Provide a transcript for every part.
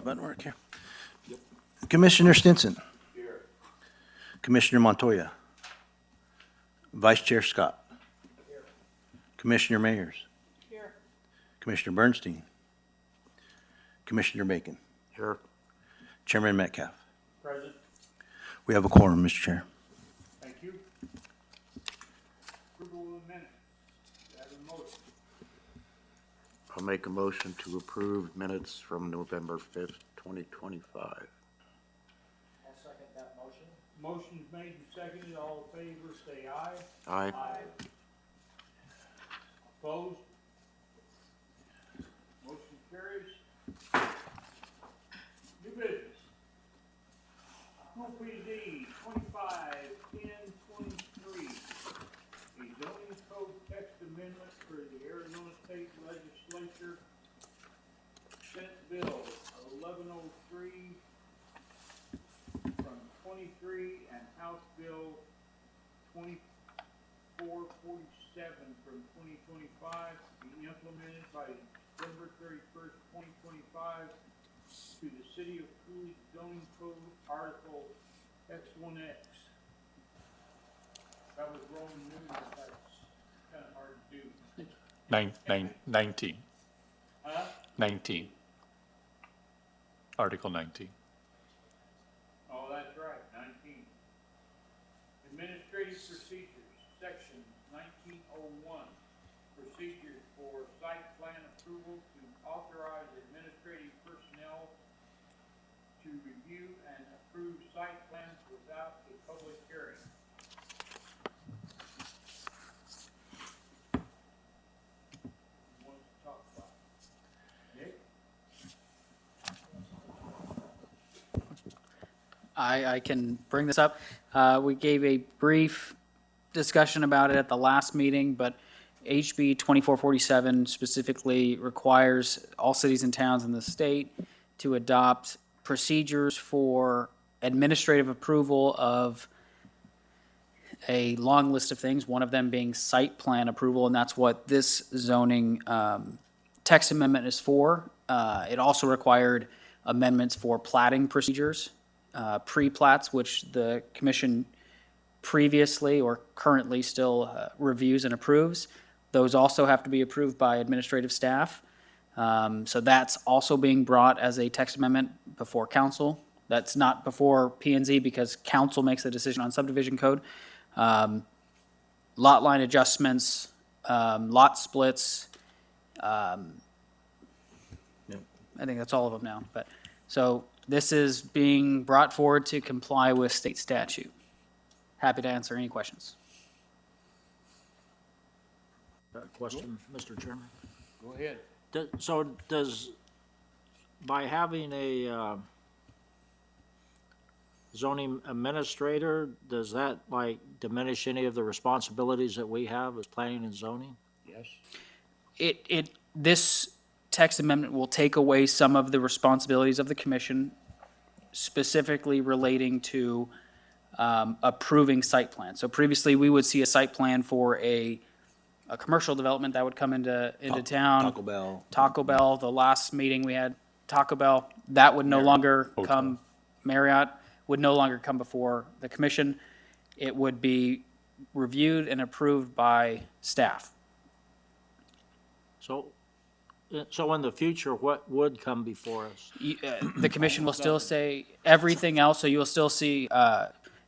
Button work here. Commissioner Stinson. Here. Commissioner Montoya. Vice Chair Scott. Here. Commissioner Mayers. Here. Commissioner Bernstein. Commissioner Bacon. Here. Chairman Metcalf. Present. We have a quorum, Mr. Chair. Thank you. Approval of the minutes. Do I have a motion? I'll make a motion to approve minutes from November 5th, 2025. I'll second that motion. Motion's made and seconded. All in favor, say aye. Aye. Opposed? Motion carries. New business. OPD 25-10-23. A zoning code text amendment for the Arizona State Legislature. Senate Bill 1103 from 23 and House Bill 2447 from 2025 to be implemented by December 31st, 2025 to the City of Coolidge zoning code article X1X. That was Roman numerals, that's kind of hard to do. 19. Huh? 19. Article 19. Oh, that's right, 19. Administrative procedures, section 1901. Procedures for site plan approval to authorize administrative personnel to review and approve site plans without a public hearing. Who wants to talk about it? Nick? I can bring this up. We gave a brief discussion about it at the last meeting, but HB 2447 specifically requires all cities and towns in the state to adopt procedures for administrative approval of a long list of things, one of them being site plan approval, and that's what this zoning text amendment is for. It also required amendments for plating procedures, pre-plats, which the commission previously or currently still reviews and approves. Those also have to be approved by administrative staff. So that's also being brought as a text amendment before council. That's not before P and Z because council makes the decision on subdivision code. Lot line adjustments, lot splits. I think that's all of them now. But so this is being brought forward to comply with state statute. Happy to answer any questions. Question, Mr. Chairman? Go ahead. So does, by having a zoning administrator, does that like diminish any of the responsibilities that we have as planning and zoning? Yes. This text amendment will take away some of the responsibilities of the commission, specifically relating to approving site plans. So previously, we would see a site plan for a commercial development that would come into town. Taco Bell, the last meeting we had, Taco Bell, that would no longer come, Marriott would no longer come before the commission. It would be reviewed and approved by staff. So in the future, what would come before us? The commission will still say everything else, so you will still see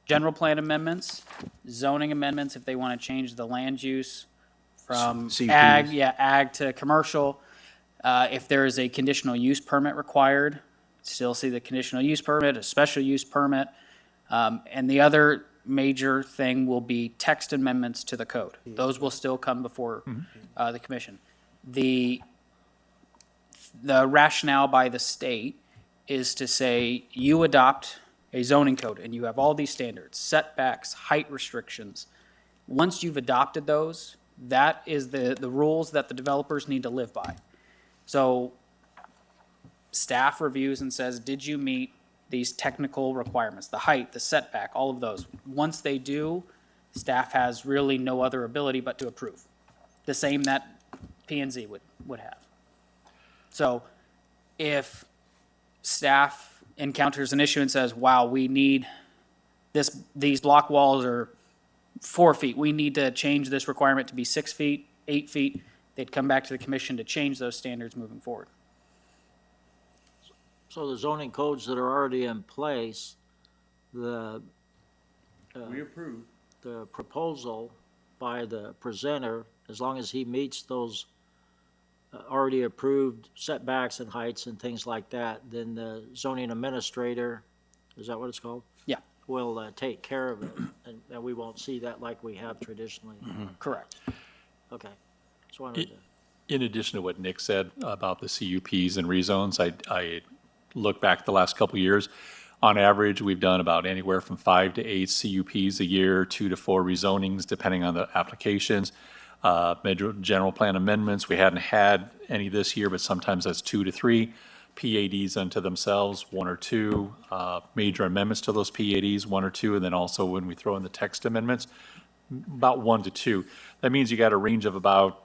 general plan amendments, zoning amendments if they want to change the land use from CUPs. ag to commercial. If there is a conditional use permit required, still see the conditional use permit, a special use permit. And the other major thing will be text amendments to the code. Those will still come before the commission. The rationale by the state is to say you adopt a zoning code and you have all these standards, setbacks, height restrictions. Once you've adopted those, that is the rules that the developers need to live by. So staff reviews and says, did you meet these technical requirements, the height, the setback, all of those? Once they do, staff has really no other ability but to approve. The same that P and Z would have. So if staff encounters an issue and says, wow, we need these block walls are 4 feet. We need to change this requirement to be 6 feet, 8 feet. They'd come back to the commission to change those standards moving forward. So the zoning codes that are already in place, the We approve. the proposal by the presenter, as long as he meets those already approved setbacks and heights and things like that, then the zoning administrator, is that what it's called? Yeah. Will take care of it, and we won't see that like we have traditionally. Correct. Okay. Just wanted to, In addition to what Nick said about the CUPs and rezones, I look back the last couple of years. On average, we've done about anywhere from 5 to 8 CUPs a year, 2 to 4 rezonings, depending on the applications. Major general plan amendments, we hadn't had any this year, but sometimes that's 2 to 3. PADs unto themselves, 1 or 2. Major amendments to those PADs, 1 or 2, and then also when we throw in the text amendments, about 1 to 2. That means you got a range of about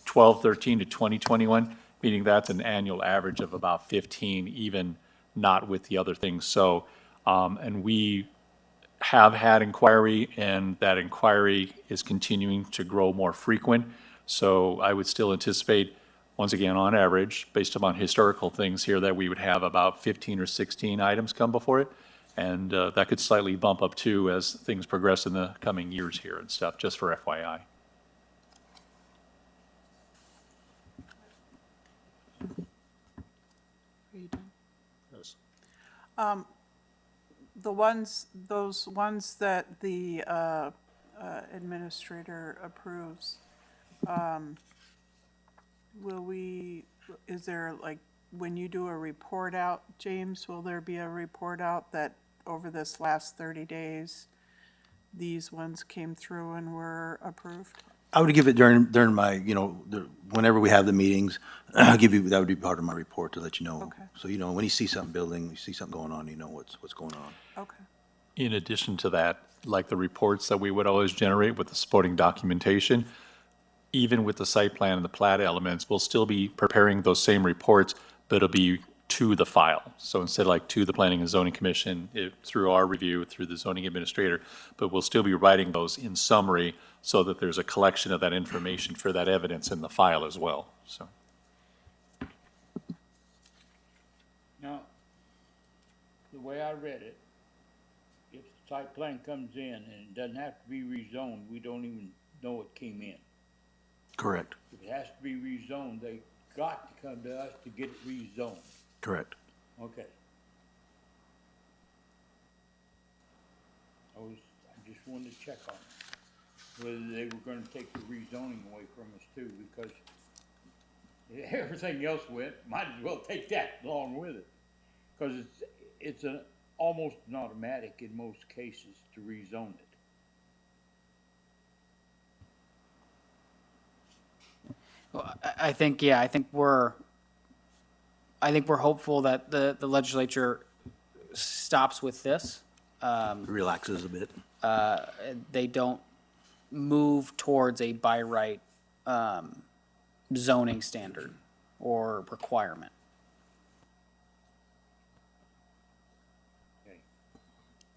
12, 13 to 20, 21, meaning that's an annual average of about 15, even not with the other things. So, and we have had inquiry, and that inquiry is continuing to grow more frequent. So I would still anticipate, once again, on average, based upon historical things here, that we would have about 15 or 16 items come before it. And that could slightly bump up too as things progress in the coming years here and stuff, just for FYI. yes. Those ones that the administrator approves, is there like, when you do a report out, James, will there be a report out that over this last 30 days, these ones came through and were approved? I would give it during my, whenever we have the meetings, I'll give you, that would be part of my report to let you know. Okay. So, when you see something building, you see something going on, you know what's going on. Okay. In addition to that, like the reports that we would always generate with the supporting documentation, even with the site plan and the plat elements, we'll still be preparing those same reports, but it'll be to the file. So instead of like to the Planning and Zoning Commission, through our review, through the zoning administrator, but we'll still be writing those in summary so that there's a collection of that information for that evidence in the file as well, so. Now, the way I read it, if the site plan comes in and it doesn't have to be rezoned, we don't even know it came in. Correct. If it has to be rezoned, they got to come to us to get it rezoned. Correct. Okay. I just wanted to check on it, whether they were gonna take the rezoning away from us too, because everything else went, might as well take that along with it. Cause it's almost an automatic in most cases to rezone it. Well, I think we're hopeful that the legislature stops with this. Relaxes a bit. They don't move towards a by right zoning standard or requirement. Okay.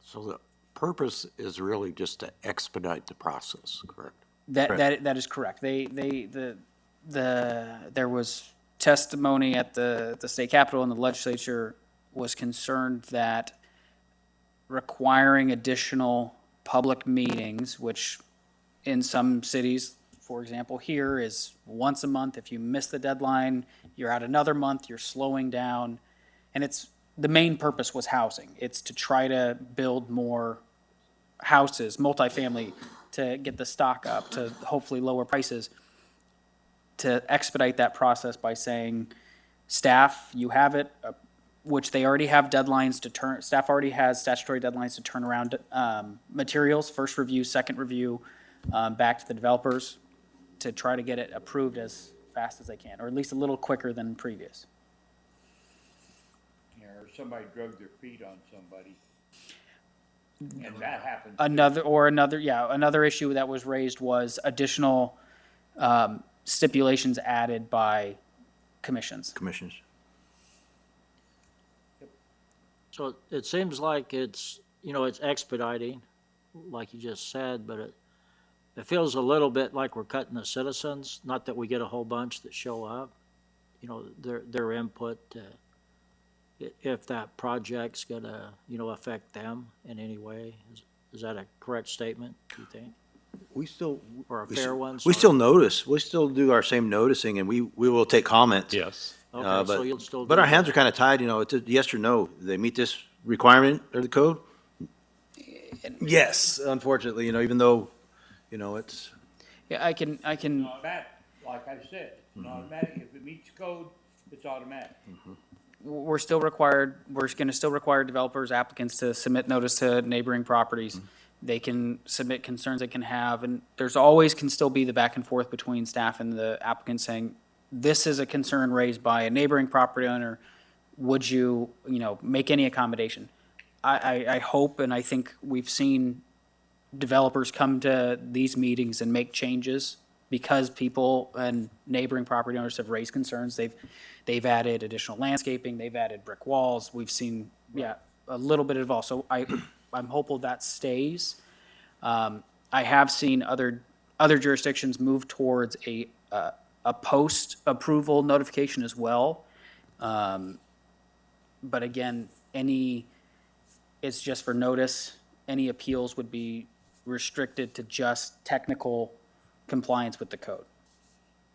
So the purpose is really just to expedite the process, correct? That is correct. There was testimony at the state capitol, and the legislature was concerned that requiring additional public meetings, which in some cities, for example, here is once a month. If you miss the deadline, you're out another month, you're slowing down. And the main purpose was housing. It's to try to build more houses, multifamily, to get the stock up, to hopefully lower prices, to expedite that process by saying, staff, you have it, which they already have deadlines to turn, staff already has statutory deadlines to turn around materials, first review, second review, back to the developers to try to get it approved as fast as they can, or at least a little quicker than previous. Yeah, or somebody drug their feet on somebody. And that happens. Another issue that was raised was additional stipulations added by commissions. Commissioners. So it seems like it's, it's expediting, like you just said, but it feels a little bit like we're cutting the citizens, not that we get a whole bunch that show up, their input, if that project's gonna, affect them in any way. Is that a correct statement, do you think? We still. Or a fair one, We sorry? still notice, we still do our same noticing, and we will take comments. Yes. Okay, so but- you'll still do But our hands that. are kind of tied, it's a yes or no. They meet this requirement or the code? Yes, unfortunately, even though, it's, Yeah, I can, Automatic, like I said, it's an automatic, if it meets code, it's automatic. we're still required, we're going to still require developers, applicants to submit notice to neighboring properties. They can submit concerns they can have, and there's always can still be the back and forth between staff and the applicant saying, this is a concern raised by a neighboring property owner. Would you, make any accommodation? I hope, and I think we've seen developers come to these meetings and make changes because people and neighboring property owners have raised concerns. They've added additional landscaping, they've added brick walls. We've seen, a little bit of all. So I'm hopeful that stays. I have seen other jurisdictions move towards a post-approval notification as well. But again, it's just for notice. Any appeals would be restricted to just technical compliance with the code.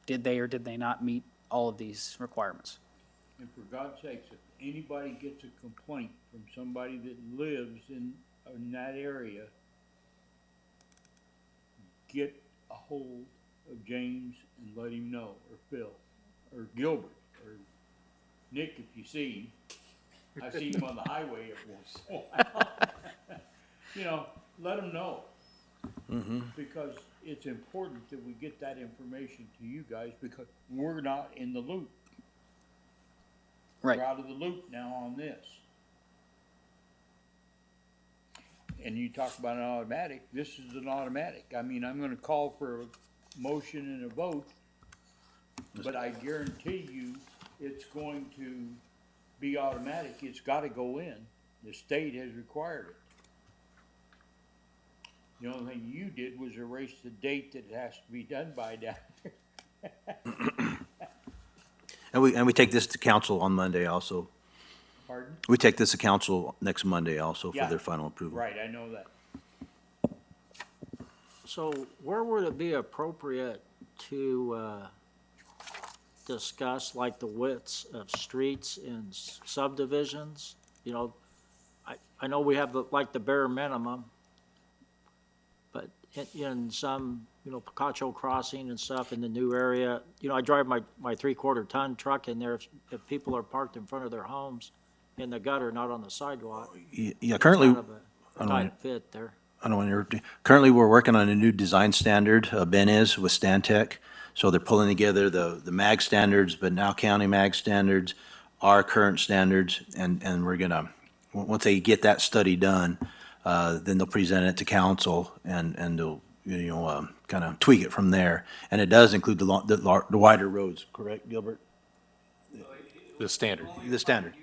Did they or did they not meet all of these requirements? And for God's sakes, if anybody gets a complaint from somebody that lives in that area, get a hold of James and let him know, or Phil, or Gilbert, or Nick if you see him. I see him on the highway every once in a while. Let them know. Because it's important that we get that information to you guys, because we're not in the loop. Right. We're out of the loop now on this. And you talk about an automatic, this is an automatic. I mean, I'm gonna call for a motion and a vote, but I guarantee you, it's going to be automatic. It's gotta go in. The state has required it. The only thing you did was erase the date that it has to be done by down there. and we take this to council on Monday also. Pardon? We take this to council next Monday also for Yeah. their final approval. Right, I know that. So where would it be appropriate to discuss like the widths of streets in subdivisions? I know we have like the bare minimum, but in some, Picacho Crossing and stuff in the new area, I drive my 3/4 ton truck in there. If people are parked in front of their homes in the gutter, not on the sidewalk, Yeah, it's currently, kind of a tight fit there. I don't want to interrupt you. Currently, we're working on a new design standard, Ben is, with Stantec. So they're pulling together the MAG standards, but now county MAG standards, our current standards, and we're gonna, once they get that study done, then they'll present it to council and they'll, kind of tweak it from there. And it does include the wider roads, correct, Gilbert? The standard. The standard.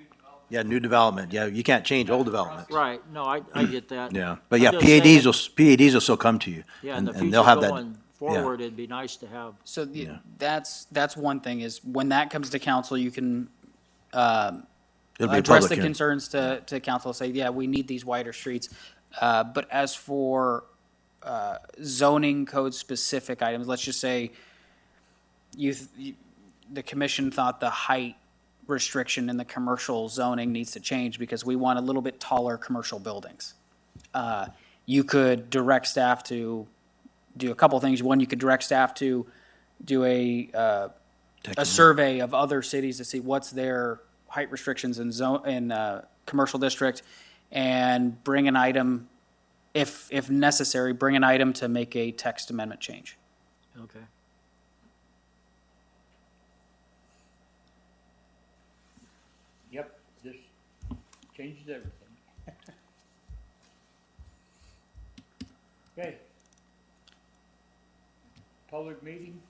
Yeah, new development. Yeah, you can't change old development. Right, no, I get that. Yeah, but I'm yeah, just saying- PADs will still come to you. Yeah, in the and they'll future have that. going forward, it'd be nice to have, So Yeah. that's one thing is when that comes to council, you can It'll be a address public the hearing. concerns to council, say, yeah, we need these wider streets. But as for zoning code specific items, let's just say the commission thought the height restriction in the commercial zoning needs to change because we want a little bit taller commercial buildings. You could direct staff to do a couple things. One, you could direct staff to do a survey of other cities to see what's their height restrictions in commercial district, and bring an item, if necessary, bring an item to make a text amendment change. okay. Yep, this changes everything. Okay. Public meeting,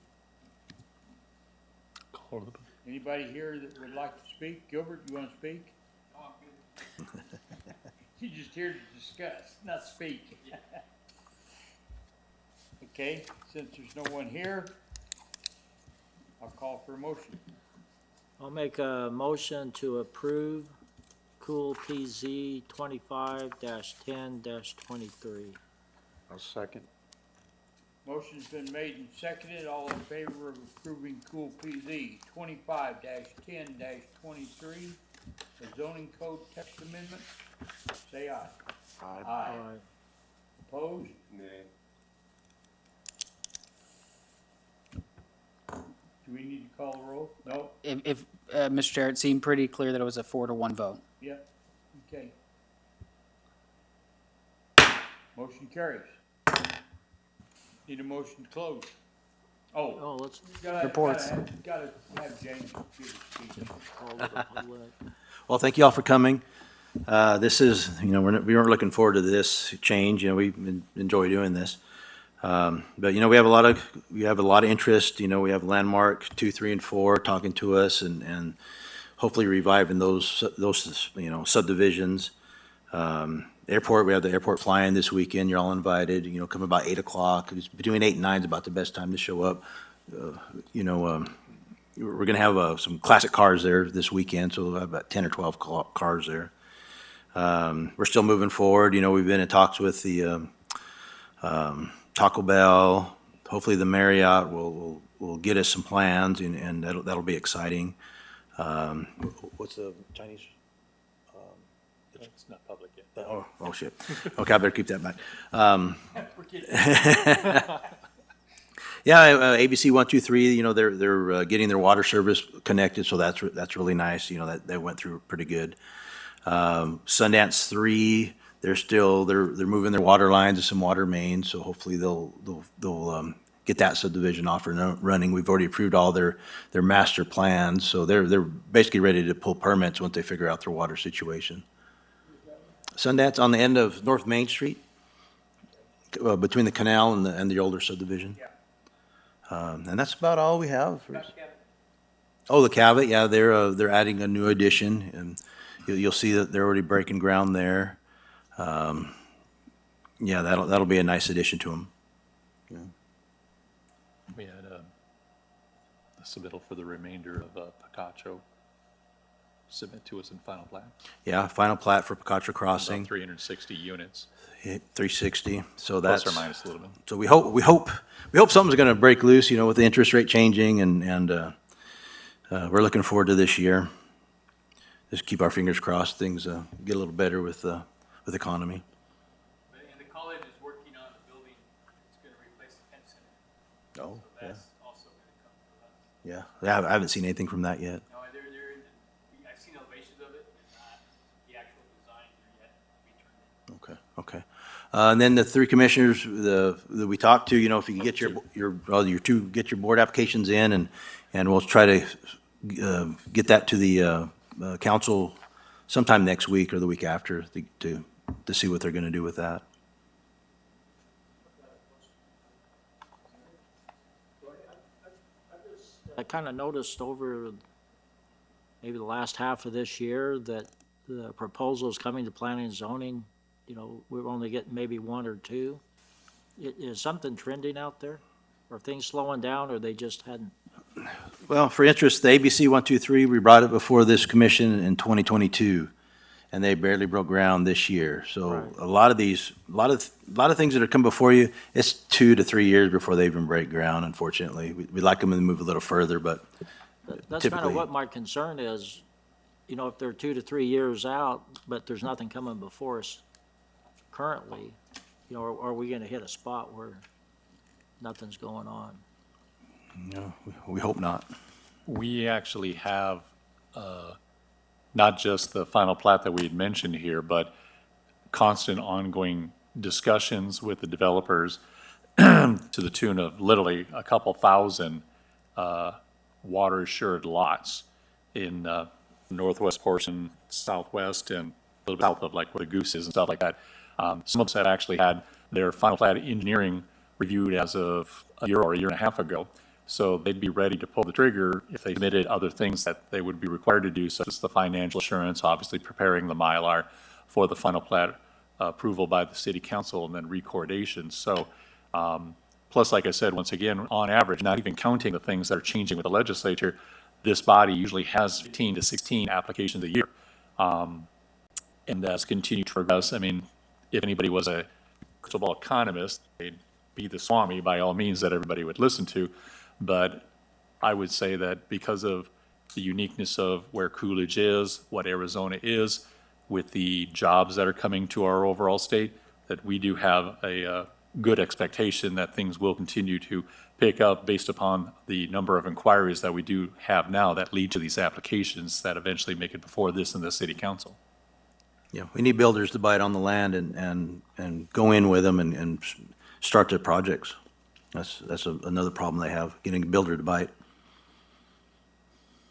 anybody here that would like to speak? Gilbert, you wanna speak? You're just here to discuss, not speak. Okay, since there's no one here, I'll call for a motion. I'll make a motion to approve Cool PZ 25-10-23. I'll second. Motion's been made and seconded. All in favor of approving Cool PZ 25-10-23, the zoning code text amendment, say aye. Aye. Aye. Aye. Opposed? Do we need to call the roll? No? If Mr. Chair, it seemed pretty clear that it was a 4-1 vote. Yep. Okay. Motion carries. Need a motion to close. Oh, Oh, let's Reports. Gotta have James give a speech. call to the public. Well, thank you all for coming. This is, we weren't looking forward to this change, we enjoy doing this. But, we have a lot of interest, we have Landmark 2, 3, and 4 talking to us and hopefully reviving those subdivisions. Airport, we have the airport flying this weekend, you're all invited, come about 8 o'clock. It's between 8 and 9 is about the best time to show up. We're gonna have some classic cars there this weekend, so we'll have about 10 or 12 cars there. We're still moving forward, we've been in talks with the Taco Bell. Hopefully the Marriott will get us some plans and that'll be exciting. What's the Chinese? It's not public yet. Oh shit. Okay, I better keep that back. Yeah, ABC 123, they're getting their water service connected, so that's really nice. That went through pretty good. Sundance 3, they're moving their water lines to some water mains, so hopefully they'll get that subdivision off and running. We've already approved all their master plans, so they're basically ready to pull permits once they figure out their water situation. Sundance on the end of North Main Street, between the canal and the older subdivision. And that's about all we have. Oh, the Cabot, yeah, they're adding a new addition, and you'll see that they're already breaking ground there. Yeah, that'll be a nice addition to them. We had a submittal for the remainder of Picacho submit to us in final plat. Yeah, final plat for Picacho About Crossing, 360 units, 360. So plus that's or minus a little bit. So we hope something's going to break loose, with the interest rate changing, and we're looking forward to this year. Just keep our fingers crossed, things get a little better with economy. And the college is working on a building that's gonna replace the Penn Center. Oh, So that's also gonna come to us. yeah. I haven't seen anything from that yet. No, they're in the, I've seen elevations of it, but not the actual design there yet to be turned in. Okay. And then the three commissioners that we talked to, if you can get get your board applications in, and we'll try to get that to the council sometime next week or the week after to see what they're going to do with that. I kind of noticed over maybe the last half of this year that the proposals coming to planning and zoning, we're only getting maybe one or two. Is something trending out there? Are things slowing down, or they just hadn't? Well, for interest, the ABC 123, we brought it before this commission in 2022, and they barely broke ground this year. So Right. a lot of things that have come before you, it's 2 to 3 years before they even break ground, unfortunately. We'd like them to move a little further, but That's kind Typically- of what my concern is, if they're 2 to 3 years out, but there's nothing coming before us currently, are we gonna hit a spot where nothing's going on? we hope not. We actually have not just the final plat that we had mentioned here, but constant ongoing discussions with the developers to the tune of literally a couple thousand water-assured lots in northwest portion, southwest, and a little bit south of like where the Goose is and stuff like that. Some of us have actually had their final plat engineering reviewed as of a year or a year and a half ago. So they'd be ready to pull the trigger if they submitted other things that they would be required to do, such as the financial assurance, obviously preparing the Mylar for the final plat approval by the city council, and then recordation. So, plus, like I said, once again, on average, not even counting the things that are changing with the legislature, this body usually has 15 to 16 applications a year. And that's continued to progress. I mean, if anybody was a crystal ball economist, they'd be the Swami by all means that everybody would listen to. But I would say that because of the uniqueness of where Coolidge is, what Arizona is, with the jobs that are coming to our overall state, that we do have a good expectation that things will continue to pick up based upon the number of inquiries that we do have now that lead to these applications that eventually make it before this and the city council. Yeah, we need builders to bite on the land and go in with them and start their projects. That's another problem they have, getting a builder to bite.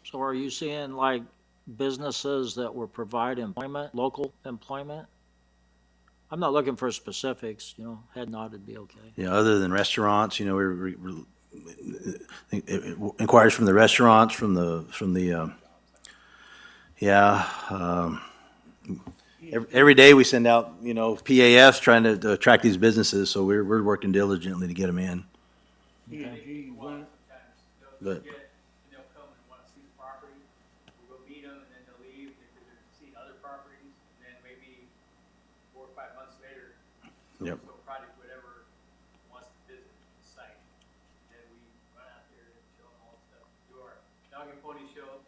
So are you seeing like businesses that will provide employment, local employment? I'm not looking for specifics, head nod would be okay. Yeah, other than restaurants, inquiries from the restaurants, every day we send out, PAFs trying to attract these businesses, so we're working diligently to get them in. P&G, Sometimes they'll But- get, and they'll come and want to see the property, we'll go meet them, and then they'll leave, because they're seeing other properties, and then maybe 4 or 5 months later, Yep. so project, whatever, wants to visit the site, then we run out there and show them all the stuff, do our dog and pony show,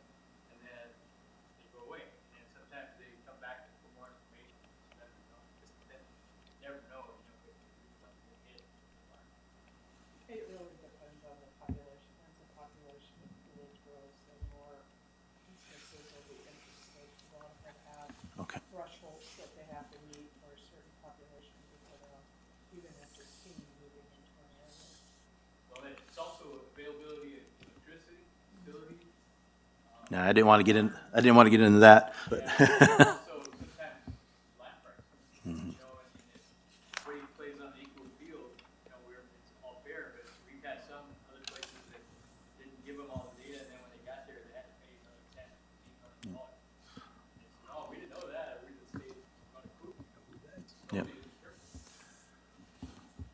and then they go away, and sometimes they come back for more information, sometimes they don't, just then, you never know, if they do something they hit. It really depends on the population. As the population of Coolidge grows, then more businesses will be interested. A lot of them have Okay. thresholds that they have to meet for a certain population to put on, even if it's team moving into an area. Well, it's also availability of electricity, utilities. No, I didn't want to get into that, but. Also, sometimes land prices, and if everybody plays on the equal field, where it's all fair, but we've had some other places that didn't give them all the data, and then when they got there, they had to pay another $10,000, $15,000. And they said, oh, we didn't know that, we just stayed on the group. Yep.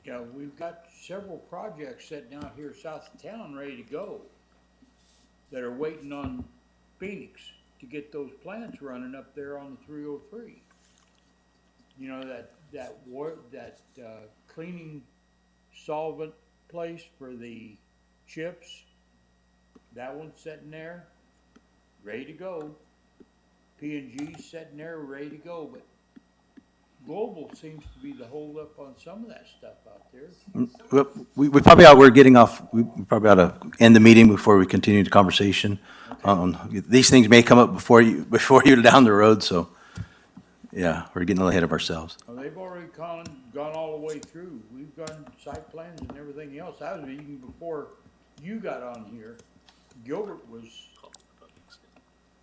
Yeah, we've got several projects sitting out here south of town ready to go that are waiting on Phoenix to get those plants running up there on the 303. That cleaning solvent place for the chips, that one's sitting there, ready to go. P&G's sitting there, ready to go, but Global seems to be the holdup on some of that stuff out there. Well, we probably we're getting off, we probably ought to end the meeting before we continue the conversation. These things may come up before you're down the road, so, yeah, we're getting a little ahead of ourselves. Well, they've already gone all the way through. We've done site plans and everything else. That was even before you got on here. Gilbert was,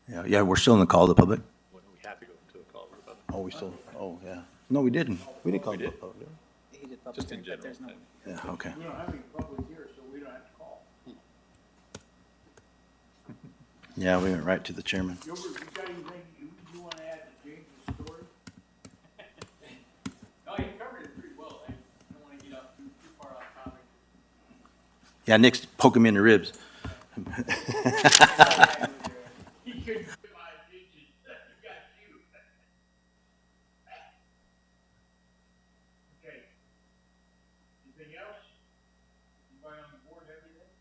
Yeah, we're still in the call to the public. When we had to go into a call, Yeah. No, we didn't. We didn't call We the did. public, did just in general. we? Yeah, okay. we don't have any public here, so we don't have to call. Yeah, we went right to the chairman. Gilbert, you got anything you want to add to James' story? No, you covered it pretty well, I don't want to get off too far off topic. Yeah, Nick's poking me in the ribs. He couldn't get my attention. He got you. Okay. Anything else? Anybody on the board have anything?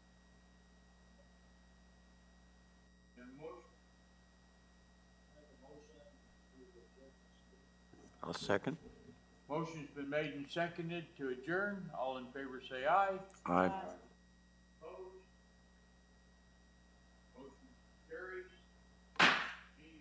Motion? I'll second. Motion's been made and seconded to adjourn. All in favor say aye. Aye.